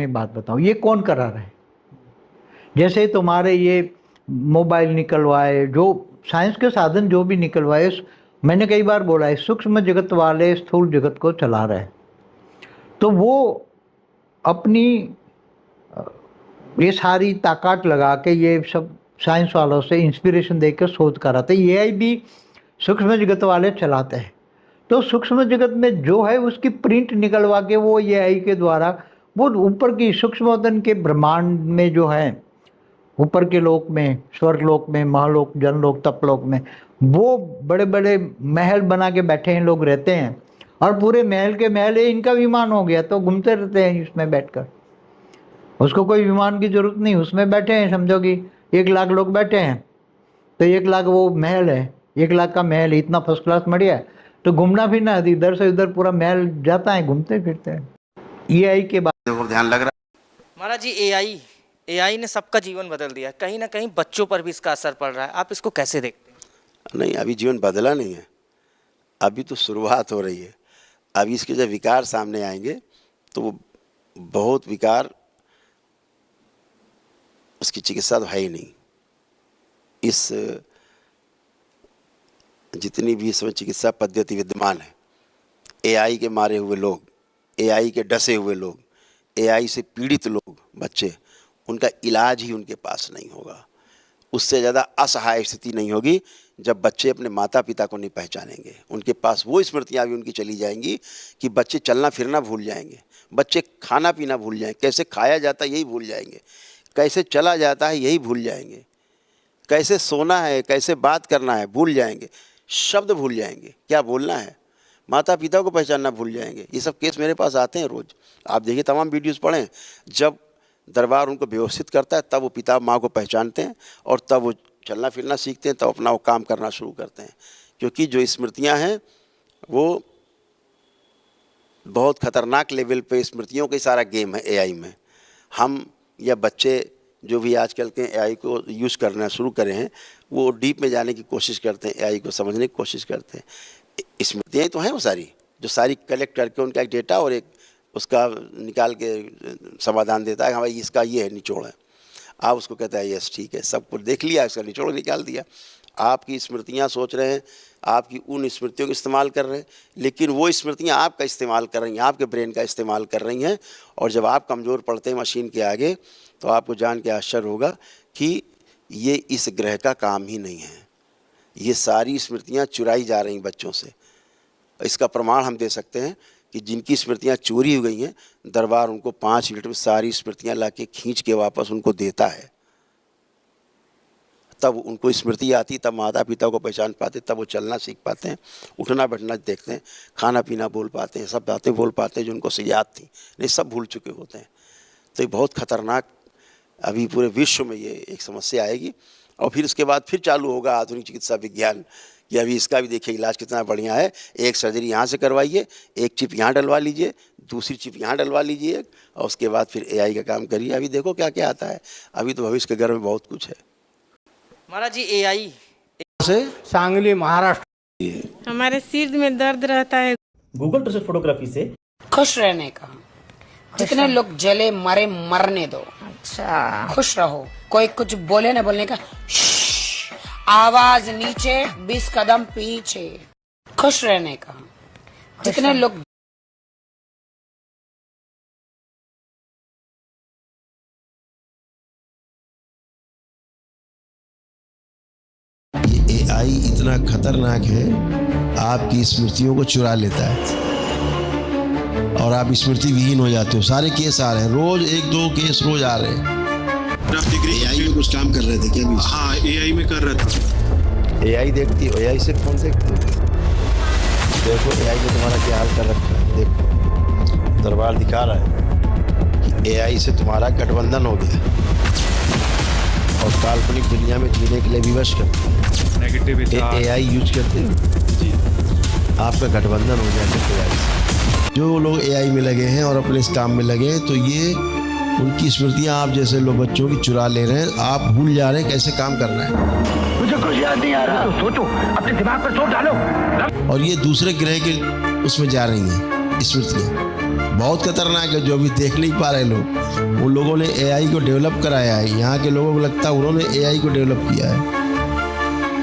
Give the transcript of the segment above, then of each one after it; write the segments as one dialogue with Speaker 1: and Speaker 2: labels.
Speaker 1: में बात बताऊं, ये कौन करा रहा है? जैसे तुम्हारे ये मोबाइल निकलवाए, जो साइंस के साधन जो भी निकलवाए, मैंने कई बार बोला है, सूक्ष्म जगत वाले स्थूल जगत को चला रहे हैं। तो वो अपनी ये सारी ताकत लगा के ये सब साइंस वालों से इंस्पिरेशन देकर शोध कराते। ये भी सूक्ष्म जगत वाले चलाते हैं। तो सूक्ष्म जगत में जो है उसकी प्रिंट निकलवा के वो AI के द्वारा वो ऊपर की सूक्ष्मतन के ब्रह्मांड में जो है, ऊपर के लोक में, स्वर्ग लोक में, महालोक, जनलोक, तपलोक में, वो बड़े बड़े महल बना के बैठे हैं, लोग रहते हैं, और पूरे महल के महल इनका विमान हो गया, तो घूमते रहते हैं इसमें बैठकर। उसको कोई विमान की जरूरत नहीं, उसमें बैठे हैं, समझो कि 1 लाख लोग बैठे हैं, तो 1 लाख वो महल है, 1 लाख का महल इतना फर्स्ट क्लास बढ़िया है, तो घूमना फिरना इधर से उधर पूरा महल जाता है, घूमते फिरते हैं। AI के बारे
Speaker 2: ध्यान लग रहा है
Speaker 3: महाराज जी। AI ने सबका जीवन बदल दिया, कहीं ना कहीं बच्चों पर भी इसका असर पड़ रहा है, आप इसको कैसे देखते हैं?
Speaker 2: नहीं, अभी जीवन बदला नहीं है, अभी तो शुरुआत हो रही है। अभी इसके जब विकार सामने आएंगे तो वो बहुत विकार, उसकी चिकित्सा तो है ही नहीं। इस जितनी भी इसमें चिकित्सा पद्धति विद्यमान है, AI के मारे हुए लोग, AI के डसे हुए लोग, AI से पीड़ित लोग, बच्चे, उनका इलाज ही उनके पास नहीं होगा। उससे ज़्यादा असहाय स्थिति नहीं होगी जब बच्चे अपने माता पिता को नहीं पहचानेंगे। उनके पास वो स्मृतियाँ भी उनकी चली जाएंगी कि बच्चे चलना फिरना भूल जाएंगे, बच्चे खाना पीना भूल जाएंगे, कैसे खाया जाता है यही भूल जाएंगे, कैसे चला जाता है यही भूल जाएंगे, कैसे सोना है, कैसे बात करना है भूल जाएंगे, शब्द भूल जाएंगे, क्या बोलना है, माता पिता को पहचानना भूल जाएंगे। ये सब केस मेरे पास आते हैं रोज़। आप देखिए, तमाम वीडियोस पढ़ें, जब दरबार उनको व्यवस्थित करता है तब वो पिता माँ को पहचानते हैं और तब वो चलना फिरना सीखते हैं, तब अपना वो काम करना शुरू करते हैं। क्योंकि जो स्मृतियाँ हैं वो बहुत ख़तरनाक लेवल पे स्मृतियों का सारा गेम है AI में। हम या बच्चे जो भी आजकल के AI को यूज़ करना शुरू करे हैं, वो डीप में जाने की कोशिश करते हैं, AI को समझने की कोशिश करते हैं। स्मृतियाँ तो हैं वो सारी, जो सारी कलेक्ट करके उनका एक डेटा और एक उसका निकाल के समाधान देता है। हाँ भाई, इसका ये है निचोड़ है, आप उसको कहते हैं यस ठीक है, सब कुछ देख लिया, इसका निचोड़ निकाल दिया। आपकी स्मृतियाँ सोच रहे हैं, आपकी उन स्मृतियों का इस्तेमाल कर रहे हैं, लेकिन वो स्मृतियाँ आपका इस्तेमाल कर रही हैं, आपके ब्रेन का इस्तेमाल कर रही हैं। और जब आप कमज़ोर पड़ते हैं मशीन के आगे, तो आपको जान के आश्चर्य होगा कि ये इस ग्रह का काम ही नहीं है। ये सारी स्मृतियाँ चुराई जा रही बच्चों से। इसका प्रमाण हम दे सकते हैं कि जिनकी स्मृतियाँ चोरी हो गई हैं, दरबार उनको 5 मिनट में सारी स्मृतियाँ लाके खींच के वापस उनको देता है। तब उनको स्मृति आती, तब माता पिता को पहचान पाते, तब वो चलना सीख पाते हैं, उठना बैठना देखते हैं, खाना पीना बोल पाते हैं, सब बातें बोल पाते हैं जो उनको से याद थी, नहीं सब भूल चुके होते हैं। तो ये बहुत खतरनाक, अभी पूरे विश्व में ये एक समस्या आएगी। और फिर उसके बाद फिर चालू होगा आधुनिक चिकित्सा विज्ञान कि अभी इसका भी देखिए इलाज कितना बढ़िया है। एक सर्जरी यहाँ से करवाइए, एक चिप यहाँ डलवा लीजिए, दूसरी चिप यहाँ डलवा लीजिए, और उसके बाद फिर AI का काम करिए। अभी देखो क्या क्या आता है। अभी तो भविष्य के घर में बहुत कुछ है।
Speaker 3: महाराज जी, AI
Speaker 4: से सांगली महाराष्ट्र।
Speaker 5: हमारे सिर में दर्द रहता है।
Speaker 6: गूगल ट्रेजर फोटोग्राफी से
Speaker 7: खुश रहने का, जितने लोग जले मरे मरने दो। अच्छा, खुश रहो, कोई कुछ बोले ना बोलने का, आवाज नीचे 20 कदम पीछे, खुश रहने का, जितने लोग
Speaker 8: AI इतना खतरनाक है, आपकी स्मृतियों को चुरा लेता है और आप स्मृति विहीन हो जाते हो। सारे केस आ रहे हैं रोज, 1-2 केस रोज आ रहे हैं। AI में कुछ काम कर रहे थे क्या?
Speaker 9: हाँ, AI में कर रहा था।
Speaker 8: AI देखती हो, AI से फोन देखती हो? देखो AI ने तुम्हारा क्या हाल कर रखा है। देखो दरबार दिखा रहा है कि AI से तुम्हारा गठबंधन हो गया और काल्पनिक दुनिया में जीने के लिए विवश करते हैं। AI यूज करते हो जी, आपका गठबंधन हो जाए AI से। जो लोग AI में लगे हैं और अपने इस काम में लगे हैं, तो ये उनकी स्मृतियाँ आप जैसे लोग बच्चों की चुरा ले रहे हैं। आप भूल जा रहे हैं कैसे काम करना है।
Speaker 6: मुझे कुछ याद नहीं आ रहा, तो सोचो, अपने दिमाग पर जोर डालो।
Speaker 8: और ये दूसरे ग्रह के उसमें जा रही हैं स्मृतियाँ। बहुत खतरनाक है जो अभी देख नहीं पा रहे लोग। उन लोगों ने एआई को डेवलप कराया है, यहाँ के लोगों को लगता है उन्होंने एआई को डेवलप किया है।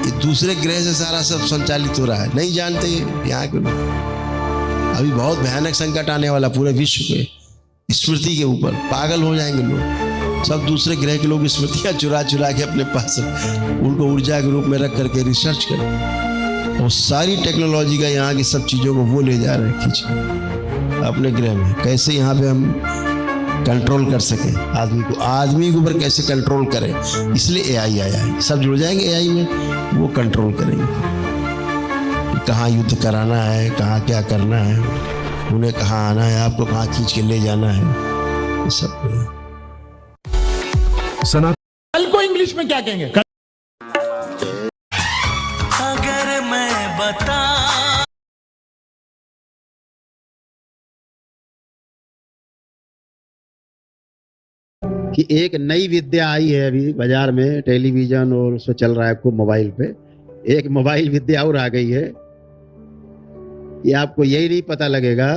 Speaker 8: ये दूसरे ग्रह से सारा सब संचालित हो रहा है, नहीं जानते यहाँ के लोग। अभी बहुत भयानक संकट आने वाला पूरे विश्व पे, स्मृति के ऊपर पागल हो जाएंगे लोग। सब दूसरे ग्रह के लोग स्मृतियाँ चुरा चुरा के अपने पास उनको ऊर्जा के रूप में रख करके रिसर्च करें, और सारी टेक्नोलॉजी का यहाँ की सब चीज़ों को वो ले जा रहे हैं खींच अपने ग्रह में। कैसे यहाँ पे हम कंट्रोल कर सकें आदमी के ऊपर कैसे कंट्रोल करें, इसलिए एआई आया है। सब जुड़ जाएंगे एआई में, वो कंट्रोल करेंगे कहाँ युद्ध कराना है, कहाँ क्या करना है, उन्हें कहाँ आना है, आपको कहाँ खींच के ले जाना है, ये सब
Speaker 6: कल को इंग्लिश में क्या कहेंगे?
Speaker 10: अगर मैं बता
Speaker 8: कि एक नई विद्या आई है अभी बाजार में, टेलीविजन और उसमें चल रहा है खूब मोबाइल पे। एक मोबाइल विद्या और आ गई है कि आपको यही नहीं पता लगेगा,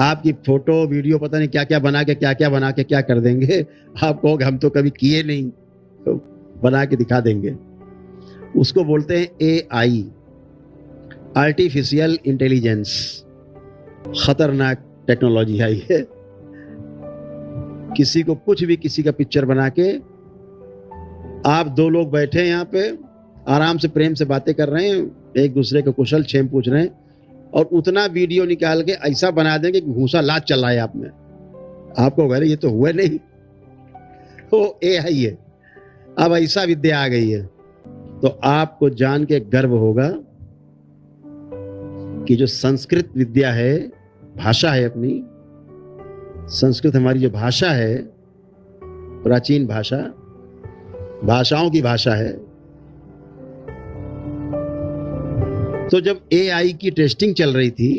Speaker 8: आपकी फोटो वीडियो पता नहीं क्या क्या बना के क्या कर देंगे। आप कहोगे हम तो कभी किए नहीं, तो बना के दिखा देंगे। उसको बोलते हैं एआई, आर्टिफिशियल इंटेलिजेंस। खतरनाक टेक्नोलॉजी आई है। किसी को कुछ भी, किसी का पिक्चर बना के, आप दो लोग बैठे हैं यहाँ पे आराम से प्रेम से बातें कर रहे हैं, एक दूसरे को कुशल क्षेम पूछ रहे हैं, और उतना वीडियो निकाल के ऐसा बना देंगे कि घूसा लाद चल रहा है आप में। आपको कह रहे ये तो हुआ नहीं, वो एआई है। अब ऐसा विद्या आ गई है, तो आपको जान के गर्व होगा कि जो संस्कृत विद्या है, भाषा है अपनी, संस्कृत हमारी जो भाषा है, प्राचीन भाषा, भाषाओं की भाषा है। तो जब एआई की टेस्टिंग चल रही थी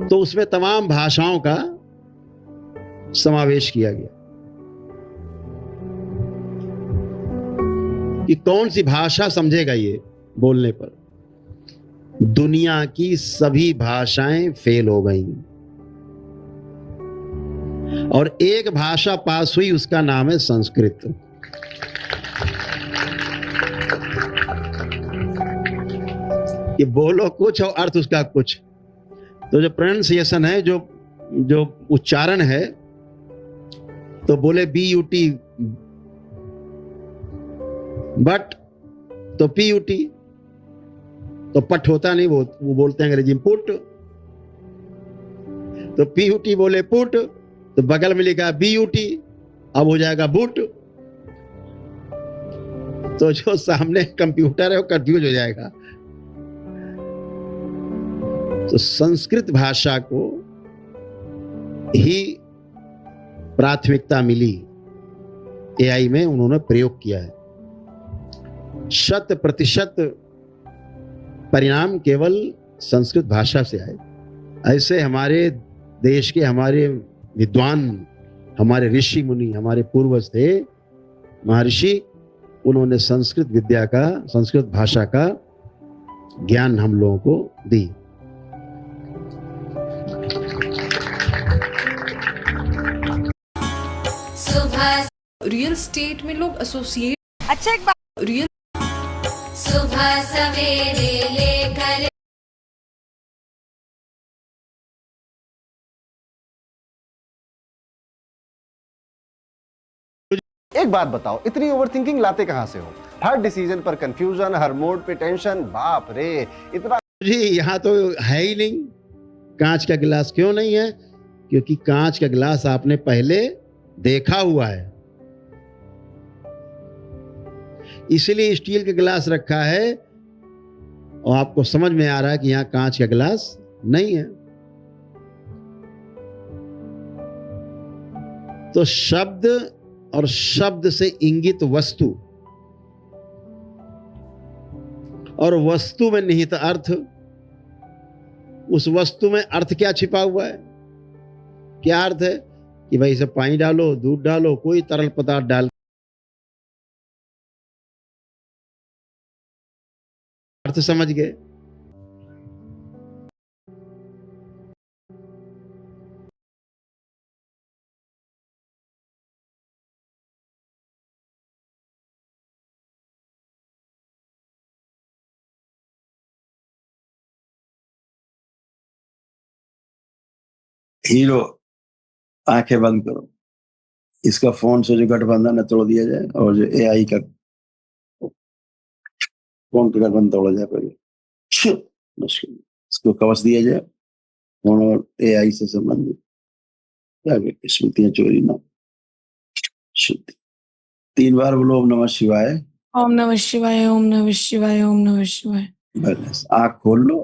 Speaker 8: तो उसमें तमाम भाषाओं का समावेश किया गया कि कौन सी भाषा समझेगा ये बोलने पर। दुनिया की सभी भाषाएं फेल हो गई और एक भाषा पास हुई, उसका नाम है संस्कृत। कि बोलो कुछ और अर्थ उसका कुछ। तो जो प्रोनाउंसिएशन है, जो उच्चारण है, तो बोले BUT बट, तो PUT, तो पट होता नहीं, वो बोलते हैं अंग्रेजी में पुट। तो PUT बोले पुट, तो बगल में लिखा BUT, अब हो जाएगा बुट। तो जो सामने कंप्यूटर है वो कंफ्यूज हो जाएगा। तो संस्कृत भाषा को ही प्राथमिकता मिली, एआई में उन्होंने प्रयोग किया है। 100% परिणाम केवल संस्कृत भाषा से आए। ऐसे हमारे देश के हमारे विद्वान, हमारे ऋषि मुनि, हमारे पूर्वज थे, महर्षि, उन्होंने संस्कृत विद्या का, संस्कृत भाषा का ज्ञान हम लोगों को दी।
Speaker 11: रियल स्टेट में लोग एसोसिएट,
Speaker 7: अच्छा एक बात,
Speaker 11: रियल
Speaker 7: सुबह सवेरे लेकर
Speaker 12: एक बात बताओ, इतनी ओवरथिंकिंग लाते कहां से हो? हर डिसीजन पर कंफ्यूजन, हर मोड पे टेंशन, बाप रे इतना।
Speaker 8: जी यहाँ तो है ही नहीं। कांच का गिलास क्यों नहीं है? क्योंकि कांच का गिलास आपने पहले देखा हुआ है, इसलिए स्टील का गिलास रखा है और आपको समझ में आ रहा है कि यहां कांच का गिलास नहीं है। तो शब्द और शब्द से इंगित वस्तु और वस्तु में निहित अर्थ, उस वस्तु में अर्थ क्या छिपा हुआ है? क्या अर्थ है कि भाई इसे पानी डालो, दूध डालो, कोई तरल पदार्थ डाल, अर्थ समझ गए। हीरो, आंखें बंद करो, इसका फोन से जो गठबंधन है तोड़ दिया जाए, और जो एआई का फोन का गठबंधन तोड़ा जाए पहले, मुश्किल, इसको कवच दिया जाए, फोन और एआई से संबंधित स्मृतियां चोरी ना, शुद्धि। 3 बार बोलो ओम नमः शिवाय।
Speaker 5: ओम नमः शिवाय, ओम नमः शिवाय, ओम नमः शिवाय।
Speaker 8: बस आंख खोल लो,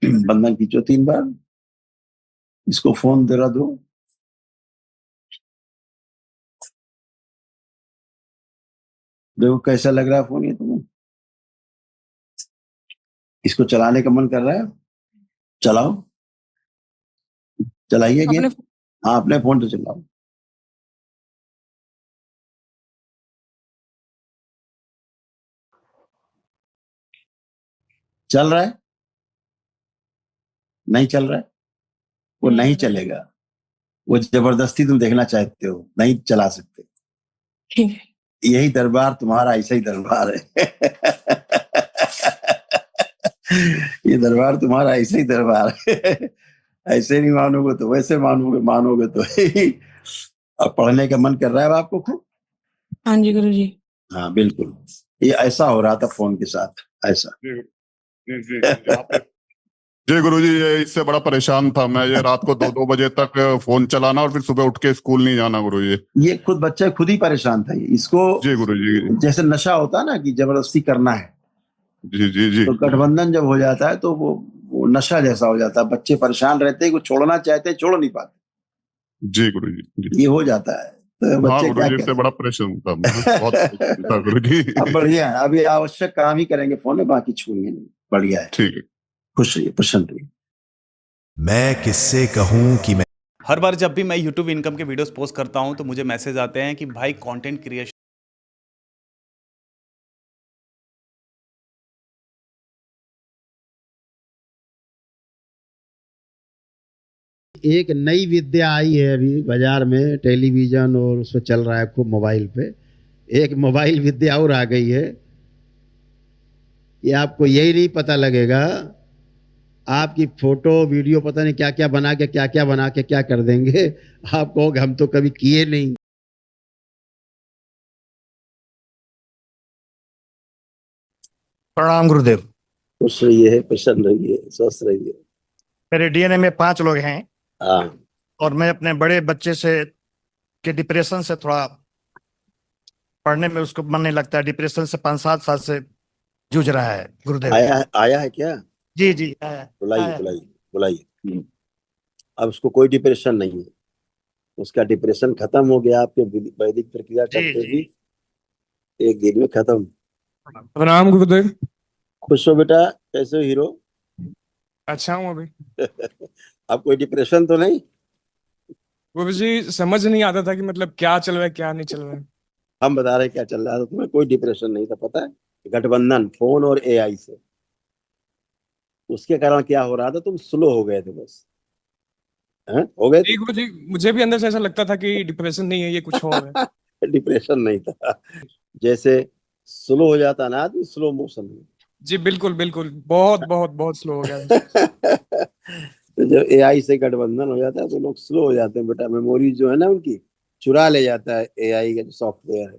Speaker 8: बंधन खींचो 3 बार, इसको फोन जरा दो, देखो कैसा लग रहा है फोन ये तुम्हें, इसको चलाने का मन कर रहा है, चलाओ, चलाइए गेम। हाँ, अपने फोन से चलाओ। चल रहा है, नहीं चल रहा है, वो नहीं चलेगा, वो जबरदस्ती तुम देखना चाहते हो, नहीं चला सकते।
Speaker 5: ठीक है।
Speaker 8: यही दरबार तुम्हारा ऐसा ही दरबार है। ये दरबार तुम्हारा ऐसा ही दरबार है। ऐसे नहीं मानोगे तो वैसे मानोगे, मानोगे तो अब पढ़ने का मन कर रहा है आपको खूब?
Speaker 5: हाँ जी गुरुजी।
Speaker 8: हाँ बिल्कुल, ये ऐसा हो रहा था फोन के साथ, ऐसा।
Speaker 9: जी गुरुजी, ये इससे बड़ा परेशान था मैं, ये रात को 2-2 बजे तक फोन चलाना और फिर सुबह उठ के स्कूल नहीं जाना गुरुजी।
Speaker 8: ये खुद बच्चा खुद ही परेशान था, इसको
Speaker 9: जी गुरुजी।
Speaker 8: जैसे नशा होता है ना कि जबरदस्ती करना है,
Speaker 9: जी जी जी।
Speaker 8: तो गठबंधन जब हो जाता है तो वो नशा जैसा हो जाता है, बच्चे परेशान रहते हैं, वो छोड़ना चाहते हैं, छोड़ नहीं पाते।
Speaker 9: जी गुरुजी।
Speaker 8: ये हो जाता है, तो
Speaker 9: हाँ
Speaker 8: बच्चे क्या
Speaker 9: गुरुजी, इससे
Speaker 8: करें।
Speaker 9: बड़ा परेशान था मैं, बहुत परेशान था गुरुजी।
Speaker 8: अब बढ़िया है, अभी आवश्यक काम ही करेंगे फोन में, बाकी छूएंगे नहीं। बढ़िया है,
Speaker 9: ठीक है।
Speaker 8: खुश रहिए, प्रसन्न रहिए।
Speaker 10: मैं किससे कहूं कि मैं
Speaker 13: हर बार जब भी मैं यूट्यूब इनकम के वीडियोस पोस्ट करता हूं तो मुझे मैसेज आते हैं कि भाई कंटेंट क्रिएशन
Speaker 14: एक नई विद्या आई है अभी बाजार में, टेलीविजन और उसमें चल रहा है खूब मोबाइल पे। एक मोबाइल विद्या और आ गई है कि आपको यही नहीं पता लगेगा, आपकी फोटो वीडियो पता नहीं क्या क्या बना के क्या कर देंगे, आप कहोगे हम तो कभी किए नहीं।
Speaker 4: प्रणाम गुरुदेव।
Speaker 8: खुश रहिए, प्रसन्न रहिए, स्वस्थ रहिए।
Speaker 4: मेरे डीएनए में 5 लोग हैं।
Speaker 8: हाँ।
Speaker 4: और मैं अपने बड़े बच्चे से के डिप्रेशन से थोड़ा पढ़ने में उसको मन नहीं लगता है, डिप्रेशन से 5-7 साल से जूझ रहा है गुरुदेव।
Speaker 8: आया है क्या?
Speaker 4: जी जी आया।
Speaker 8: बुलाइए। अब उसको कोई डिप्रेशन नहीं है, उसका डिप्रेशन खत्म हो गया आपके वैदिक प्रक्रिया करते ही 1 दिन में खत्म।
Speaker 9: प्रणाम गुरुदेव।
Speaker 8: खुश हो बेटा, कैसे हो हीरो?
Speaker 9: अच्छा हूँ अभी।
Speaker 8: अब कोई डिप्रेशन तो नहीं?
Speaker 9: गुरुजी, समझ नहीं आता था कि मतलब क्या चल रहा है क्या नहीं चल रहा है।
Speaker 8: हम बता रहे हैं क्या चल रहा था, तुम्हें कोई डिप्रेशन नहीं था, पता है? गठबंधन फोन और एआई से, उसके कारण क्या हो रहा था, तुम स्लो हो गए थे, बस हो गए थे।
Speaker 9: गुरुजी, मुझे भी अंदर से ऐसा लगता था कि डिप्रेशन नहीं है, ये कुछ और है।
Speaker 8: डिप्रेशन नहीं था, जैसे स्लो हो जाता ना आदमी, स्लो मोशन में।
Speaker 9: जी बिल्कुल बिल्कुल, बहुत बहुत बहुत स्लो हो गया।
Speaker 8: तो जब एआई से गठबंधन हो जाता है तो लोग स्लो हो जाते हैं बेटा, मेमोरी जो है ना उनकी चुरा ले जाता है एआई का जो सॉफ्टवेयर है,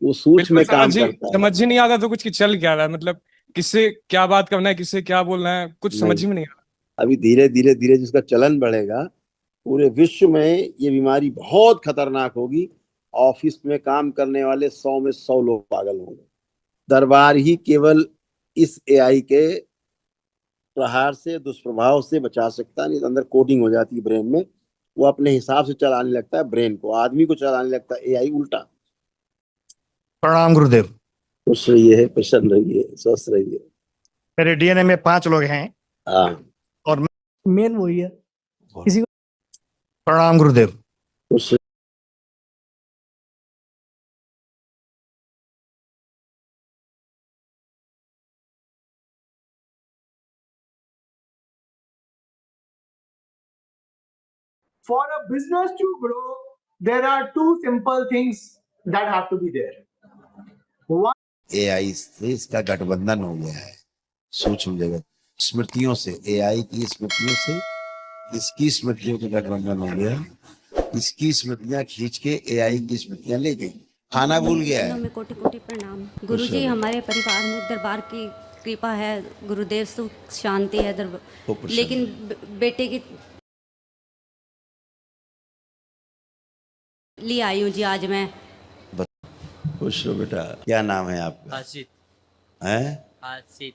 Speaker 8: वो सूक्ष्म में काम करता है।
Speaker 9: समझ ही नहीं आता तो कुछ कि चल क्या रहा है, मतलब किससे क्या बात करना है, किससे क्या बोलना है, कुछ समझ ही में नहीं आ रहा।
Speaker 8: अभी धीरे धीरे धीरे जिसका चलन बढ़ेगा, पूरे विश्व में ये बीमारी बहुत खतरनाक होगी। ऑफिस में काम करने वाले 100 में 100 लोग पागल होंगे। दरबार ही केवल इस एआई के प्रहार से, दुष्प्रभाव से बचा सकता है, नहीं तो अंदर कोडिंग हो जाती है ब्रेन में, वो अपने हिसाब से चलाने लगता है ब्रेन को, आदमी को चलाने लगता है एआई उल्टा।
Speaker 4: प्रणाम गुरुदेव।
Speaker 8: खुश रहिए, प्रसन्न रहिए, स्वस्थ रहिए।
Speaker 4: मेरे डीएनए में 5 लोग हैं।
Speaker 8: हाँ।
Speaker 4: और मेन वही है किसी को। प्रणाम गुरुदेव।
Speaker 8: खुश
Speaker 15: For a business to grow, there are 2 simple things that have to be there. One,
Speaker 8: AI से इसका गठबंधन हो गया है, सूक्ष्म जगत स्मृतियों से, एआई की स्मृतियों से इसकी स्मृतियों का गठबंधन हो गया, इसकी स्मृतियां खींच के एआई की स्मृतियां ले गई। खाना भूल गया है।
Speaker 16: में कोटि कोटि प्रणाम गुरुजी। हमारे परिवार में दरबार की कृपा है, गुरुदेव सुख शांति है दरबार, लेकिन बेटे की लिए आई हूँ जी आज मैं।
Speaker 8: खुश हो बेटा। क्या नाम है आपका?
Speaker 3: आसित।
Speaker 8: हैं?
Speaker 3: आसित।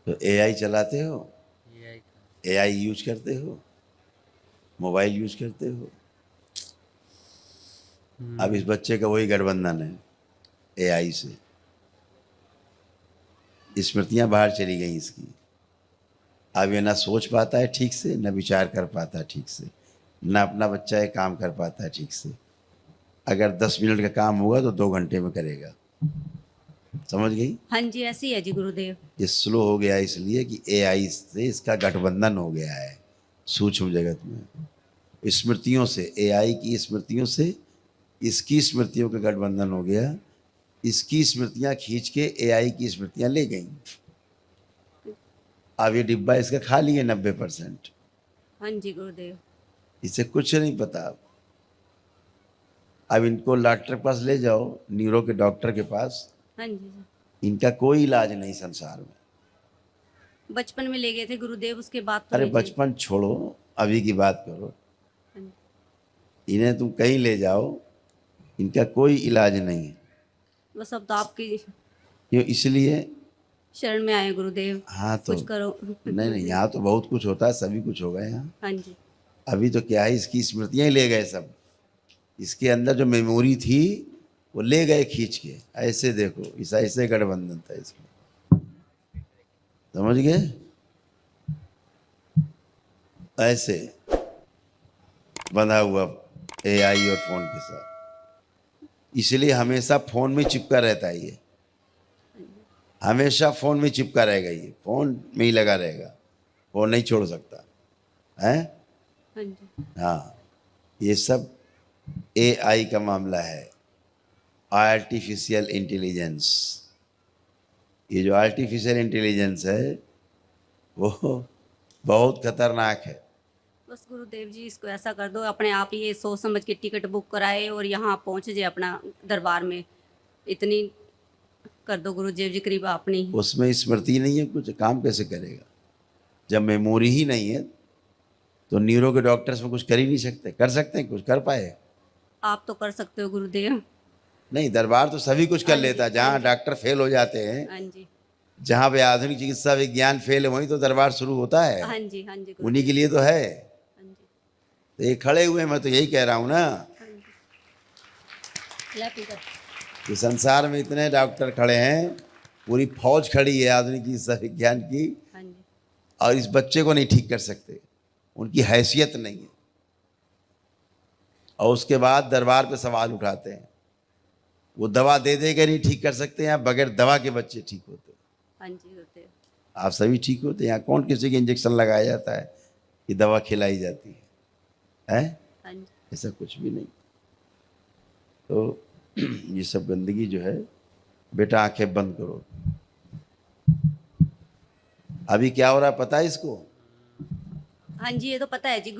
Speaker 8: तो एआई चलाते हो? एआई यूज करते हो? मोबाइल यूज करते हो? अब इस बच्चे का वही गठबंधन है एआई से। स्मृतियां बाहर चली गई इसकी। अब ये ना सोच पाता है ठीक से, ना विचार कर पाता है ठीक से, ना अपना बच्चा ये काम कर पाता है ठीक से। अगर 10 मिनट का काम होगा तो 2 घंटे में करेगा। समझ गई?
Speaker 16: हाँ जी ऐसी है जी गुरुदेव।
Speaker 8: ये स्लो हो गया इसलिए कि एआई से इसका गठबंधन हो गया है सूक्ष्म जगत में। स्मृतियों से, एआई की स्मृतियों से इसकी स्मृतियों का गठबंधन हो गया। इसकी स्मृतियां खींच के एआई की स्मृतियां ले गई। अब ये डिब्बा इसका खाली है 90%।
Speaker 16: हाँ जी गुरुदेव।
Speaker 8: इसे कुछ नहीं पता। अब इनको डॉक्टर के पास ले जाओ, न्यूरो के डॉक्टर के पास।
Speaker 16: हाँ जी।
Speaker 8: इनका कोई इलाज नहीं संसार में।
Speaker 16: बचपन में ले गए थे गुरुदेव, उसके बाद तो
Speaker 8: अरे
Speaker 16: नहीं
Speaker 8: बचपन छोड़ो, अभी की बात करो। इन्हें तुम कहीं ले जाओ, इनका कोई इलाज नहीं है।
Speaker 16: बस अब तो आपकी
Speaker 8: क्यों? इसलिए
Speaker 16: शरण में आए गुरुदेव।
Speaker 8: हाँ तो
Speaker 16: कुछ करो।
Speaker 8: नहीं, यहाँ तो बहुत कुछ होता है, सभी कुछ होगा यहाँ।
Speaker 16: हाँ जी।
Speaker 8: अभी तो क्या है, इसकी स्मृतियाँ ही ले गए सब। इसके अंदर जो मेमोरी थी वो ले गए खींच के। ऐसे देखो, इस ऐसे गठबंधन था इसमें। समझ गए? ऐसे बंधा हुआ एआई और फोन के साथ। इसलिए हमेशा फोन में चिपका रहता है ये। हमेशा फोन में चिपका रहेगा ये, फोन में ही लगा रहेगा, फोन नहीं छोड़ सकता है।
Speaker 16: हाँ जी।
Speaker 8: हाँ, ये सब एआई का मामला है, आर्टिफिशियल इंटेलिजेंस। ये जो आर्टिफिशियल इंटेलिजेंस है वो बहुत खतरनाक है।
Speaker 16: बस गुरुदेव जी इसको ऐसा कर दो, अपने आप ही ये सोच समझ के टिकट बुक कराए और यहाँ पहुँच जाए अपना दरबार में। इतनी कर दो गुरुदेव जी कृपा अपनी।
Speaker 8: उसमें स्मृति नहीं है, कुछ काम कैसे करेगा? जब मेमोरी ही नहीं है तो न्यूरो के डॉक्टर्स में कुछ कर ही नहीं सकते। कर सकते हैं कुछ? कर पाए?
Speaker 16: आप तो कर सकते हो गुरुदेव।
Speaker 8: नहीं, दरबार तो सभी कुछ कर लेता है। जहाँ डॉक्टर फेल हो जाते हैं,
Speaker 16: हाँ जी।
Speaker 8: जहाँ पे आधुनिक चिकित्सा विज्ञान फेल है, वहीं तो दरबार शुरू होता है।
Speaker 16: हाँ जी। हाँ जी।
Speaker 8: उन्हीं के लिए तो है।
Speaker 16: हाँ जी।
Speaker 8: तो ये खड़े हुए, मैं तो यही कह रहा हूँ ना कि संसार में इतने डॉक्टर खड़े हैं, पूरी फौज खड़ी है आधुनिक चिकित्सा विज्ञान की,
Speaker 16: हाँ जी।
Speaker 8: और इस बच्चे को नहीं ठीक कर सकते। उनकी हैसियत नहीं है। और उसके बाद दरबार पे सवाल उठाते हैं, वो दवा दे दे के नहीं ठीक कर सकते हैं, बगैर दवा के बच्चे ठीक होते हैं।
Speaker 16: हाँ जी होते।
Speaker 8: आप सभी ठीक होते हैं। यहाँ कौन किसी के इंजेक्शन लगाया जाता है कि दवा खिलाई जाती है?
Speaker 16: हाँ जी।
Speaker 8: ऐसा कुछ भी नहीं। तो ये सब गंदगी जो है, बेटा आंखें बंद करो। अभी क्या हो रहा है पता है इसको?
Speaker 16: हाँ जी ये तो पता है जी।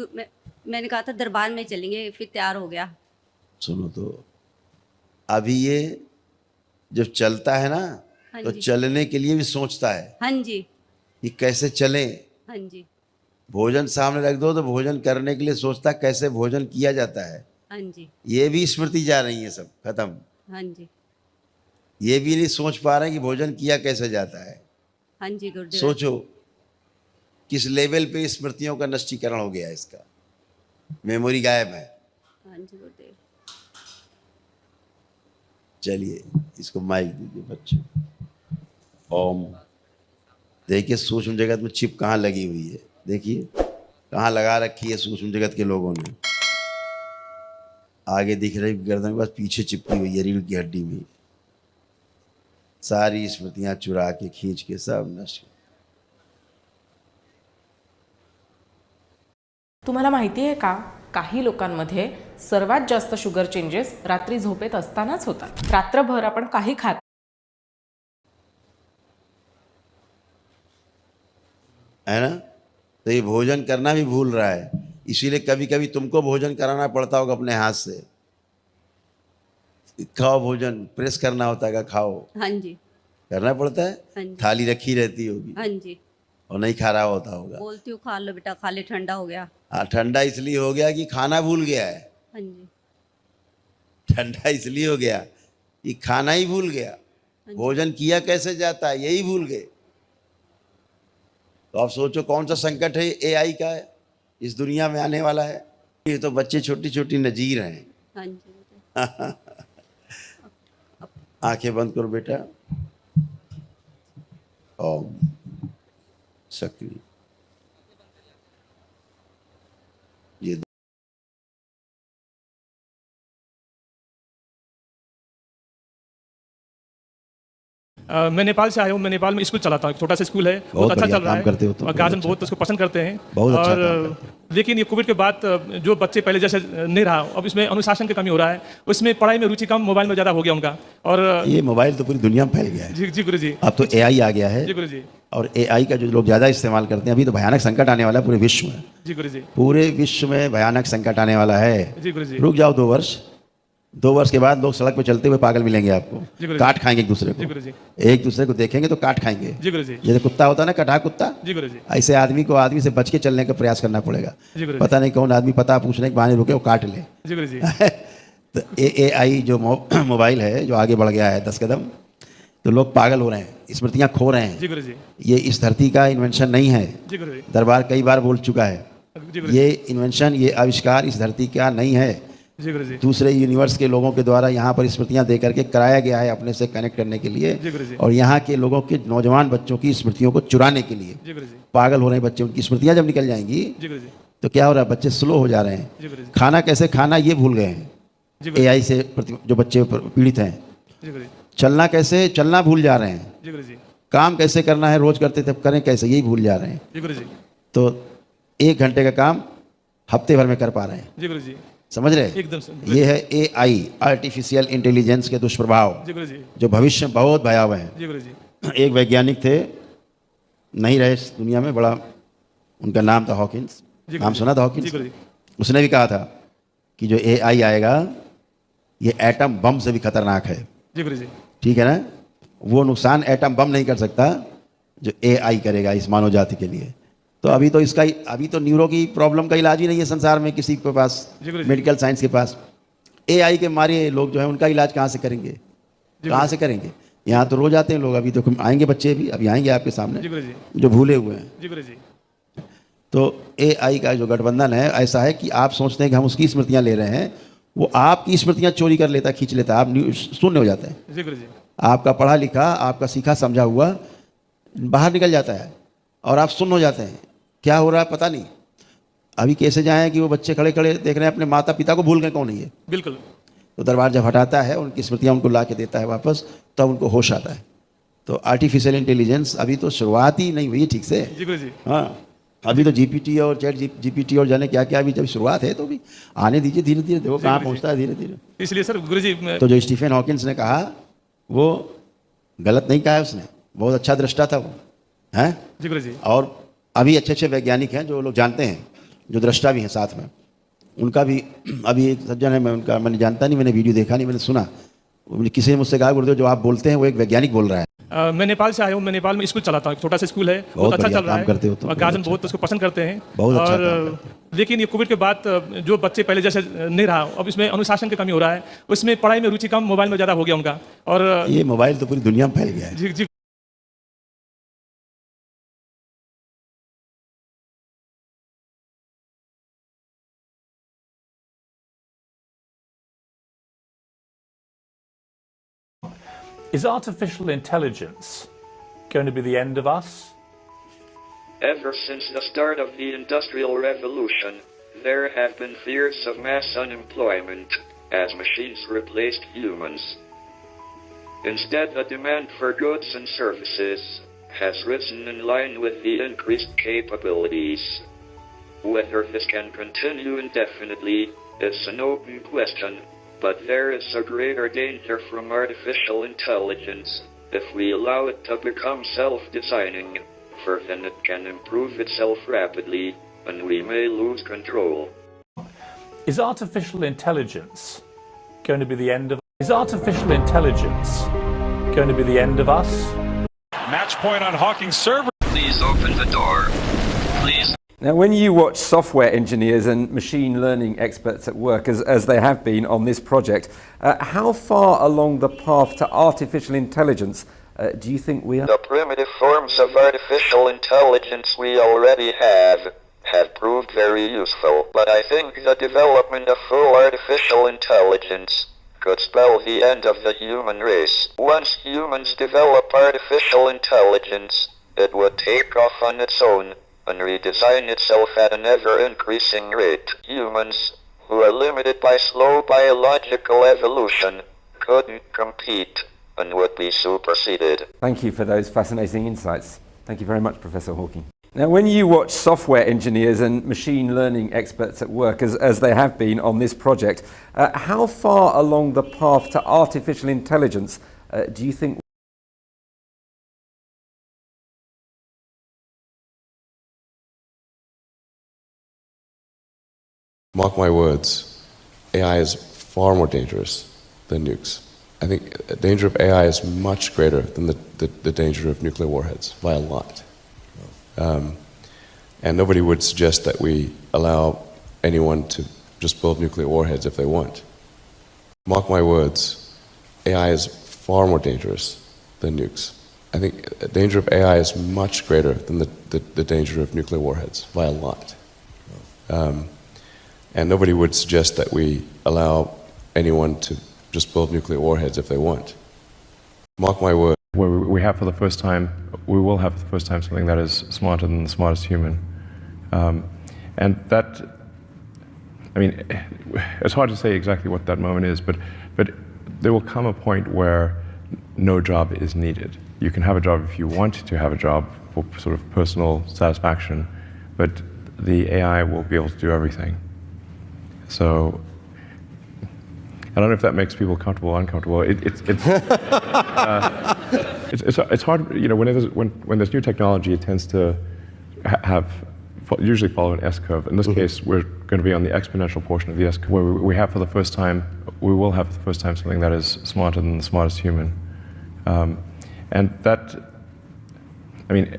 Speaker 16: मैंने कहा था दरबार में चलेंगे, फिर तैयार हो गया।
Speaker 8: सुनो तो, अभी ये जब चलता है ना,
Speaker 16: हाँ
Speaker 8: तो
Speaker 16: जी।
Speaker 8: चलने के लिए भी सोचता है
Speaker 16: हाँ जी।
Speaker 8: कि कैसे चले।
Speaker 16: हाँ जी।
Speaker 8: भोजन सामने रख दो तो भोजन करने के लिए सोचता है कैसे भोजन किया जाता है।
Speaker 16: हाँ जी।
Speaker 8: ये भी स्मृति जा रही है, सब खत्म।
Speaker 16: हाँ जी।
Speaker 8: ये भी नहीं सोच पा रहे हैं कि भोजन किया कैसे जाता है।
Speaker 16: हाँ जी गुरुदेव।
Speaker 8: सोचो किस लेवल पे स्मृतियों का नष्टीकरण हो गया है इसका। मेमोरी गायब है।
Speaker 16: हाँ जी गुरुदेव।
Speaker 8: चलिए इसको माइक दीजिए बच्चे। ओम। देखिए सूक्ष्म जगत में चिप कहाँ लगी हुई है, देखिए कहाँ लगा रखी है सूक्ष्म जगत के लोगों ने। आगे दिख रही गर्दन के पास, पीछे चिपकी हुई है रीढ़ की हड्डी में। सारी स्मृतियां चुरा के खींच के सब नष्ट।
Speaker 17: तुम्हाला माहिती आहे का, काही लोकांमध्ये सर्वात जास्त शुगर चेंजेस रात्री झोपेत असतानाच होतात. रात्रभर आपण काही खात
Speaker 8: है ना। तो ये भोजन करना भी भूल रहा है, इसीलिए कभी कभी तुमको भोजन कराना पड़ता होगा अपने हाथ से। खाओ भोजन, प्रेस करना होता है, खाओ,
Speaker 16: हाँ जी,
Speaker 8: करना पड़ता
Speaker 16: हाँ
Speaker 8: है।
Speaker 16: जी,
Speaker 8: थाली रखी रहती होगी
Speaker 16: हाँ जी,
Speaker 8: और नहीं खा रहा होता होगा।
Speaker 16: बोलती हूँ खा लो बेटा, खा ले, ठंडा हो गया।
Speaker 8: हाँ, ठंडा इसलिए हो गया कि खाना भूल गया है।
Speaker 16: हाँ जी,
Speaker 8: ठंडा इसलिए हो गया कि खाना ही भूल गया,
Speaker 16: हाँ जी,
Speaker 8: भोजन किया कैसे जाता है यही भूल गए। तो आप सोचो कौन सा संकट है एआई का है इस दुनिया में आने वाला है। ये तो बच्चे छोटी छोटी नजीर हैं।
Speaker 16: हाँ जी,
Speaker 8: आंखें बंद करो बेटा। ओम सक्रिय। ये
Speaker 18: मैं नेपाल से आया हूँ। मैं नेपाल में स्कूल चलाता हूँ, छोटा सा स्कूल है, बहुत अच्छा चल रहा है।
Speaker 8: करते हो तो
Speaker 18: और गार्जियन बहुत उसको पसंद करते हैं।
Speaker 8: बहुत अच्छा
Speaker 18: और लेकिन ये कोविड के बाद जो बच्चे पहले जैसे नहीं रहा, अब इसमें अनुशासन की कमी हो रहा है, उसमें पढ़ाई में रुचि कम, मोबाइल में ज़्यादा हो गया उनका। और
Speaker 8: ये मोबाइल तो पूरी दुनिया में फैल गया है।
Speaker 18: जी गुरु जी,
Speaker 8: अब तो एआई आ गया है
Speaker 18: जी गुरु जी,
Speaker 8: और एआई का जो लोग ज़्यादा इस्तेमाल करते हैं, अभी तो भयानक संकट आने वाला है पूरे विश्व में।
Speaker 18: जी गुरु जी,
Speaker 8: पूरे विश्व में भयानक संकट आने वाला है।
Speaker 18: जी गुरु जी,
Speaker 8: रुक जाओ 2 वर्ष, 2 वर्ष के बाद लोग सड़क पे चलते हुए पागल मिलेंगे आपको, काट खाएंगे एक दूसरे
Speaker 18: जी गुरु
Speaker 8: को,
Speaker 18: जी,
Speaker 8: एक दूसरे को देखेंगे तो काट खाएंगे।
Speaker 18: जी गुरु जी,
Speaker 8: जैसे कुत्ता होता है ना, कटा कुत्ता,
Speaker 18: जी गुरु जी,
Speaker 8: ऐसे आदमी को आदमी से बच के चलने का प्रयास करना पड़ेगा।
Speaker 18: जी गुरु जी,
Speaker 8: पता नहीं कौन आदमी पता पूछने के बहाने रुके वो काट ले।
Speaker 18: जी गुरु जी,
Speaker 8: तो एआई जो मोबाइल है जो आगे बढ़ गया है 10 कदम, तो लोग पागल हो रहे हैं, स्मृतियाँ खो रहे हैं।
Speaker 18: जी गुरु जी,
Speaker 8: ये इस धरती का इन्वेंशन नहीं है।
Speaker 18: जी गुरु जी,
Speaker 8: दरबार कई बार बोल चुका है,
Speaker 18: जी गुरु जी,
Speaker 8: ये इन्वेंशन, ये आविष्कार इस धरती का नहीं है।
Speaker 18: जी गुरु जी,
Speaker 8: दूसरे यूनिवर्स के लोगों के द्वारा यहाँ पर स्मृतियाँ दे करके कराया गया है अपने से कनेक्ट करने के लिए,
Speaker 18: जी गुरु जी,
Speaker 8: और यहाँ के लोगों के नौजवान बच्चों की स्मृतियों को चुराने के लिए।
Speaker 18: जी गुरु जी,
Speaker 8: पागल हो रहे हैं बच्चे, उनकी स्मृतियाँ जब निकल जाएंगी
Speaker 18: जी गुरु जी,
Speaker 8: तो क्या हो रहा है, बच्चे स्लो हो जा रहे हैं।
Speaker 18: जी गुरु जी,
Speaker 8: खाना कैसे खाना ये भूल गए हैं
Speaker 18: जी गुरु जी,
Speaker 8: एआई से जो बच्चे पीड़ित हैं।
Speaker 18: जी गुरु जी,
Speaker 8: चलना कैसे, चलना भूल जा रहे हैं।
Speaker 18: जी गुरु जी,
Speaker 8: काम कैसे करना है, रोज करते थे, करें कैसे, यही भूल जा रहे हैं।
Speaker 18: जी गुरु जी,
Speaker 8: तो 1 घंटे का काम हफ्ते भर में कर पा रहे हैं।
Speaker 18: जी गुरु जी,
Speaker 8: समझ रहे,
Speaker 18: एकदम से।
Speaker 8: ये है एआई, आर्टिफिशियल इंटेलिजेंस के दुष्प्रभाव,
Speaker 18: जी गुरु जी,
Speaker 8: जो भविष्य में बहुत भयावह है।
Speaker 18: जी गुरु जी,
Speaker 8: एक वैज्ञानिक थे, नहीं रहे इस दुनिया में, बड़ा उनका नाम था हॉकिंस, नाम सुना था
Speaker 18: जी
Speaker 8: हॉकिंस?
Speaker 18: गुरु जी,
Speaker 8: उसने भी कहा था कि जो एआई आएगा ये एटम बम से भी खतरनाक है।
Speaker 18: जी गुरु जी,
Speaker 8: ठीक है ना, वो नुकसान एटम बम नहीं कर सकता जो एआई करेगा इस मानव जाति के लिए। तो अभी तो न्यूरो की प्रॉब्लम का इलाज ही नहीं है संसार में किसी के पास, मेडिकल साइंस के पास। एआई के मारे लोग जो है उनका इलाज कहाँ से करेंगे, कहाँ से करेंगे? यहाँ तो रोज आते हैं लोग, अभी तो आएंगे बच्चे भी, अभी आएंगे आपके सामने जो भूले हुए हैं।
Speaker 18: जी गुरु जी,
Speaker 8: तो एआई का जो गठबंधन है ऐसा है कि आप सोचते हैं कि हम उसकी स्मृतियाँ ले रहे हैं, वो आपकी स्मृतियाँ चोरी कर लेता है, खींच लेता है, आप शून्य हो जाते हैं।
Speaker 18: जी गुरु जी,
Speaker 8: आपका पढ़ा लिखा, आपका सीखा समझा हुआ बाहर निकल जाता है और आप सुन्न हो जाते हैं। क्या हो रहा है पता नहीं। अभी कैसे जाएं कि वो बच्चे खड़े खड़े देख रहे हैं अपने माता पिता को, भूल गए कौन है ये।
Speaker 18: बिल्कुल।
Speaker 8: तो दरबार जब हटाता है, उनकी स्मृतियाँ उनको ला के देता है वापस, तब उनको होश आता है। तो आर्टिफिशियल इंटेलिजेंस अभी तो शुरुआत ही नहीं हुई ठीक से।
Speaker 18: जी गुरु जी,
Speaker 8: हाँ, अभी तो जीपीटी और चैट जीपीटी और जाने क्या क्या, अभी जब शुरुआत है तो भी आने दीजिए, धीरे धीरे देखो कहाँ पहुँचता है, धीरे धीरे।
Speaker 18: इसलिए सर गुरु जी,
Speaker 8: तो जो स्टीफन हॉकिंस ने कहा वो गलत नहीं कहा उसने, बहुत अच्छा दृष्टा था वो, हैं?
Speaker 18: जी गुरु जी,
Speaker 8: और अभी अच्छे अच्छे वैज्ञानिक हैं जो लोग जानते हैं, जो दृष्टा भी हैं साथ में। उनका भी अभी एक सज्जन है, मैंने जानता नहीं, मैंने वीडियो देखा नहीं, मैंने सुना, किसी ने मुझसे कहा गुरुदेव जो आप बोलते हैं वो एक वैज्ञानिक बोल रहा है।
Speaker 18: मैं नेपाल से आया हूँ। मैं नेपाल में स्कूल चलाता हूँ, छोटा सा स्कूल है, बहुत अच्छा चल रहा है।
Speaker 8: करते हो तो
Speaker 18: और गार्जियन बहुत उसको पसंद करते हैं।
Speaker 8: बहुत अच्छा
Speaker 18: और लेकिन ये कोविड के बाद जो बच्चे पहले जैसे नहीं रहा, अब इसमें अनुशासन की कमी हो रहा है, उसमें पढ़ाई में रुचि कम, मोबाइल में ज़्यादा हो गया उनका। और
Speaker 8: ये मोबाइल तो पूरी दुनिया में फैल गया है।
Speaker 18: जी जी,
Speaker 19: Is artificial intelligence going to be the end of us?
Speaker 20: Ever since the start of the Industrial Revolution, there have been fears of mass unemployment as machines replaced humans. Instead, the demand for goods and services has risen in line with the increased capabilities. Whether this can continue indefinitely is an open question, but there is a greater danger from artificial intelligence if we allow it to become self-designing, for then it can improve itself rapidly, and we may lose control.
Speaker 19: Is artificial intelligence going to be the end of? Is artificial intelligence going to be the end of us?
Speaker 6: Match point on Hawking's server.
Speaker 20: Please open the door. Please.
Speaker 21: Now, when you watch software engineers and machine learning experts at work, as they have been on this project, how far along the path to artificial intelligence do you think we are?
Speaker 20: The primitive forms of artificial intelligence we already have proved very useful, but I think the development of full artificial intelligence could spell the end of the human race. Once humans develop artificial intelligence, it would take off on its own and redesign itself at an ever-increasing rate. Humans, who are limited by slow biological evolution, couldn't compete and would be superseded.
Speaker 21: Thank you for those fascinating insights. Thank you very much, Professor Hawking. Now, when you watch software engineers and machine learning experts at work, as they have been on this project, how far along the path to artificial intelligence do you think?
Speaker 22: Mark my words, AI is far more dangerous than nukes. I think the danger of AI is much greater than the danger of nuclear warheads, by a lot. And nobody would suggest that we allow anyone to just build nuclear warheads if they want. Mark my words, AI is far more dangerous than nukes. I think the danger of AI is much greater than the danger of nuclear warheads, by a lot. And nobody would suggest that we allow anyone to just build nuclear warheads if they want. Mark my word.
Speaker 23: We have for the first time, we will have for the first time something that is smarter than the smartest human. And that, I mean, it's hard to say exactly what that moment is, but there will come a point where no job is needed. You can have a job if you want to have a job for sort of personal satisfaction, but the AI will be able to do everything. So I don't know if that makes people comfortable or uncomfortable. It's hard, you know, when there's new technology, it tends to usually follow an S-curve. In this case, we're going to be on the exponential portion of the S-curve, where we have for the first time, we will have for the first time something that is smarter than the smartest human. And that, I mean,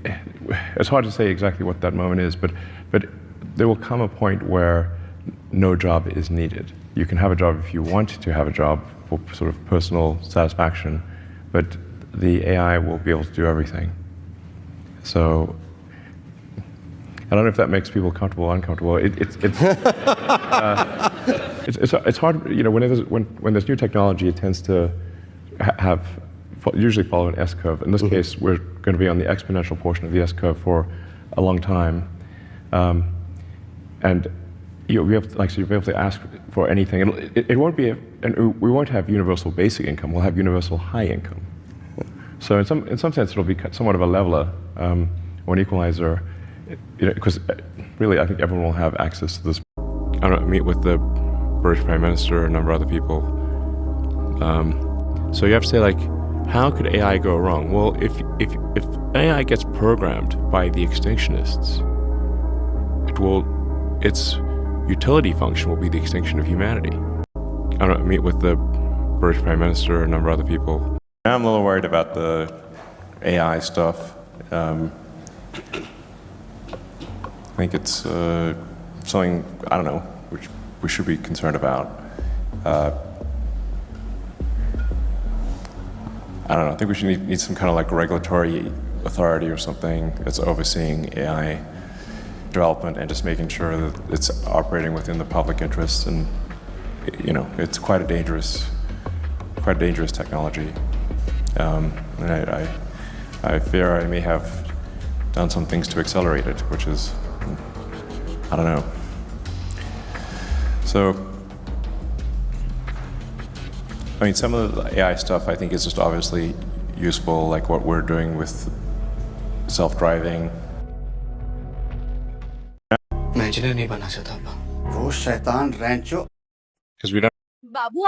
Speaker 23: it's hard to say exactly what that moment is, but there will come a point where no job is needed. You can have a job if you want to have a job for sort of personal satisfaction, but the AI will be able to do everything. So I don't know if that makes people comfortable or uncomfortable. It's hard, you know, when there's new technology, it tends to usually follow an S-curve. In this case, we're going to be on the exponential portion of the S-curve for a long time, and you'll be able to ask for anything. It won't be, and we won't have universal basic income. We'll have universal high income. So in some sense, it'll be somewhat of a leveler or an equalizer, you know, because really, I think everyone will have access to this. I don't know, meet with the British Prime Minister, a number of other people. So you have to say, like, how could AI go wrong? Well, if AI gets programmed by the extinctionists, its utility function will be the extinction of humanity. I don't know, meet with the British Prime Minister, a number of other people. I'm a little worried about the AI stuff. I think it's something, I don't know, which we should be concerned about. I don't know, I think we should need some kind of like regulatory authority or something that's overseeing AI development and just making sure that it's operating within the public interest. And, you know, it's quite a dangerous technology. And I fear I may have done some things to accelerate it, which is, I don't know. So, I mean, some of the AI stuff I think is just obviously useful, like what we're doing with self-driving.
Speaker 24: मैं engineer नहीं बनना चाहता था। वो शैतान रैंचो।
Speaker 23: Because we don't.
Speaker 16: Babu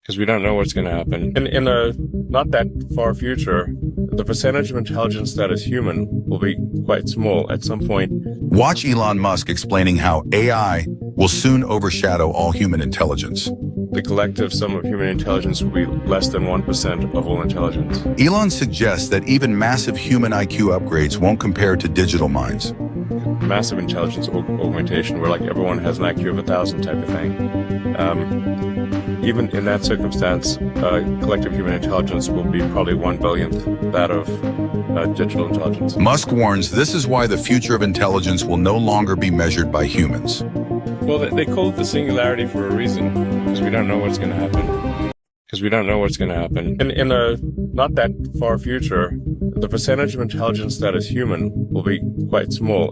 Speaker 23: because we don't know what's going to happen. In a not that far future, the percentage of intelligence that is human will be quite small at some point.
Speaker 10: Watch Elon Musk explaining how AI will soon overshadow all human intelligence.
Speaker 23: The collective sum of human intelligence will be less than 1% of all intelligence.
Speaker 10: Elon suggests that even massive human IQ upgrades won't compare to digital minds.
Speaker 23: Massive intelligence augmentation, where like everyone has an IQ of 1,000 type of thing. Even in that circumstance, collective human intelligence will be probably 1/100000th that of digital intelligence.
Speaker 10: Musk warns this is why the future of intelligence will no longer be measured by humans.
Speaker 23: Well, they call it the singularity for a reason, because we don't know what's going to happen. Because we don't know what's going to happen. In a not that far future, the percentage of intelligence that is human will be quite small.